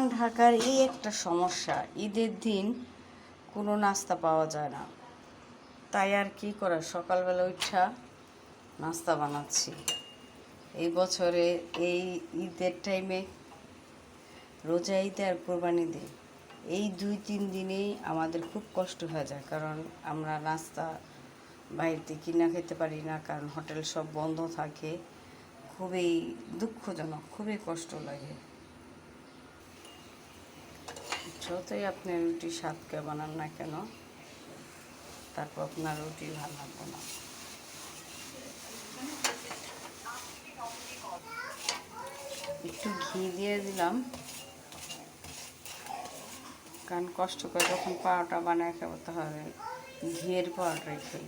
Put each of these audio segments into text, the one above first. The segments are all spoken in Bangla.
পুরান ঢাকার এই একটা সমস্যা, ঈদের দিন কোনো নাস্তা পাওয়া যায় না। তাই আর কি করা, সকালবেলা উঠা নাস্তা বানাচ্ছি। এই বছরে এই ঈদের টাইমে, রোজা ঈদে আর কোরবানি ঈদে, এই 2-3 দিনেই আমাদের খুব কষ্ট হয়ে যায়, কারণ আমরা নাস্তা বাইরে কিনা খেতে পারি না, কারণ হোটেল সব বন্ধ থাকে। খুবই দুঃখজনক, খুবই কষ্ট লাগে। যতই আপনি রুটি স্বাদকে বানান না কেন, তারপর আপনার রুটি ভালো লাগবে না। একটু ঘি দিয়ে দিলাম, কারণ কষ্ট করে যখন পাওয়াটা বানায় খাবো তাহলে ঘিয়ের পাওয়াটাই খাই।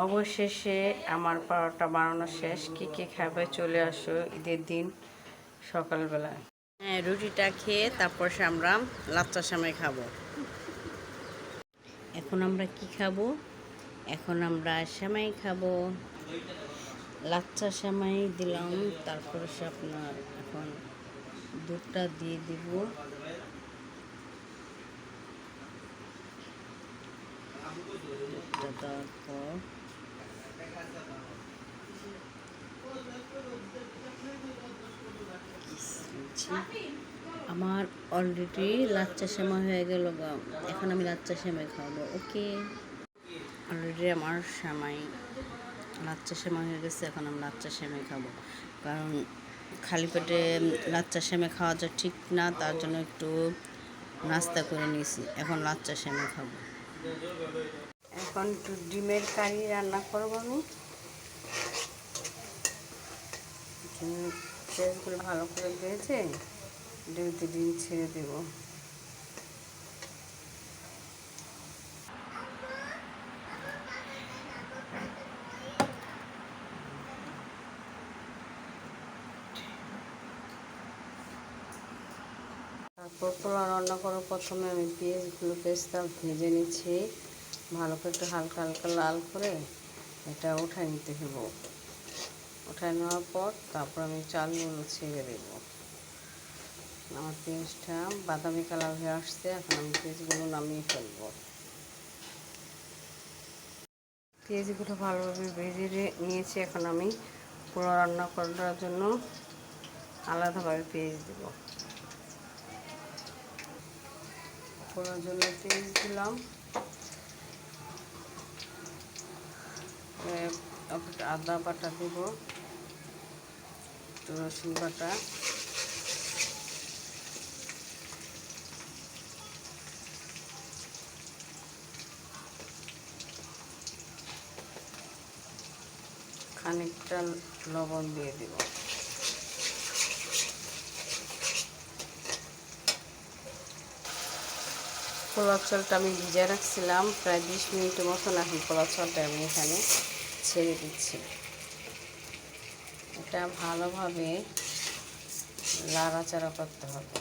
অবশেষে আমার পাওয়াটা বানানো শেষ। কি খাবে চলে আসো ঈদের দিন সকালবেলায়। হ্যাঁ, রুটিটা খেয়ে তারপর আমরা লাচ্চা সেমাই খাবো। এখন আমরা কি খাবো? এখন আমরা সেমাই খাবো। লাচ্চা সেমাই দিলাম, তারপরে আপনার এখন দুধটা দিয়ে দিব। দুধটা দেওয়ার পর আমার অলরেডি লাচ্চা সেমাই হয়ে গেল। এখন আমি লাচ্চা সেমাই খাবো। ওকে, অলরেডি আমার লাচ্চা সেমাই হয়ে গেছে। এখন আমি লাচ্চা সেমাই খাবো, কারণ খালি পেটে লাচ্চা সেমাই খাওয়া যা ঠিক না, তার জন্য একটু নাস্তা করে নিয়েছি। এখন লাচ্চা সেমাই খাবো। এখন একটু ডিমের কারি রান্না করবো আমি। পেঁয়াজগুলো ভালো করে ভেজে ডিম ছেড়ে দেবো। তারপর পোলাও রান্না করার প্রথমে আমি পেঁয়াজটা ভেজে নিচ্ছি ভালো করে, একটু হালকা হালকা লাল করে এটা উঠায় নিতে হবে। উঠায় নেওয়ার পর তারপর আমি চালগুলো ছেড়ে দেবো। আমার পেঁয়াজটা বাদামি কালার হয়ে আসছে, এখন আমি পেঁয়াজগুলো নামিয়ে ফেলবো। পেঁয়াজগুলো ভালোভাবে ভেজে নিয়েছি। এখন আমি পোলাও রান্না করার জন্য আলাদাভাবে পেঁয়াজ দেবো। পোলাওর জন্য পেঁয়াজ দিলাম, আদা বাটা দেব, রসুন বাটা, খানিকটা লবণ দিয়ে দেব। পোলাও চালটা আমি ভিজে রাখছিলাম প্রায় 20 মিনিটের মতন। এখন পোলাও চালটা আমি এখানে ছেড়ে দিচ্ছি। এটা ভালোভাবে নাড়াচাড়া করতে হবে,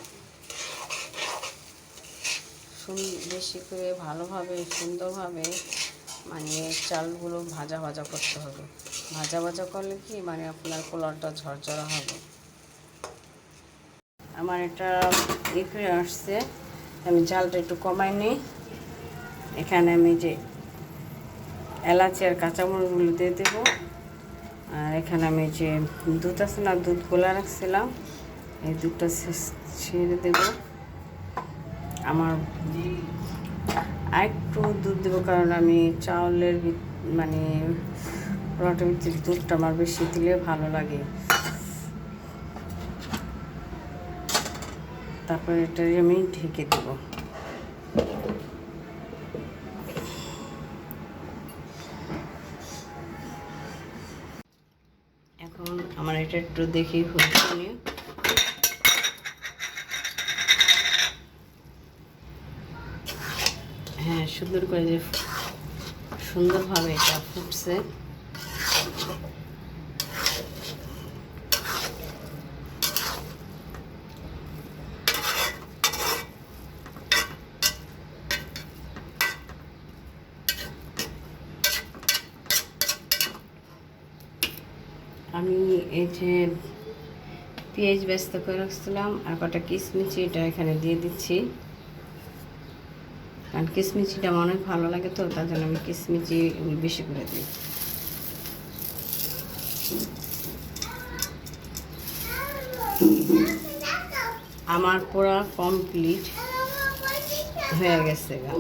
বেশি করে ভালোভাবে সুন্দরভাবে, মানে চালগুলো ভাজা ভাজা করতে হবে। ভাজা ভাজা করলে কি মানে আপনার পোলাওটা ঝরঝরা হবে। আমার এটা করে আসছে, আমি জালটা একটু কমাই নিই। এখানে আমি যে এলাচি আর কাঁচামরিচগুলো দিয়ে দেবো। আর এখানে আমি যে দুধ আছে না, দুধ গোলা রাখছিলাম, এই দুধটা ছেড়ে দেব। আমার আরেকটু দুধ দেবো, কারণ আমি চাউলের মানে পোলাওটার ভিতরে দুধটা আমার বেশি দিলে ভালো লাগে। তারপরে এটা আমি ঢেকে দেব। এখন আমার এটা একটু দেখি হচ্ছে, হ্যাঁ সুন্দর করে যে সুন্দরভাবে এটা ফুটছে। আমি এই যে পেঁয়াজ ব্যস্ত করে রাখছিলাম আর কটা কিশমিচি এটা এখানে দিয়ে দিচ্ছি, কারণ কিশমিচিটা আমার অনেক ভালো লাগে, তো তার জন্য আমি কিশমিচি বেশি করে দিই। আমার পুরা কমপ্লিট হয়ে গেছে গা।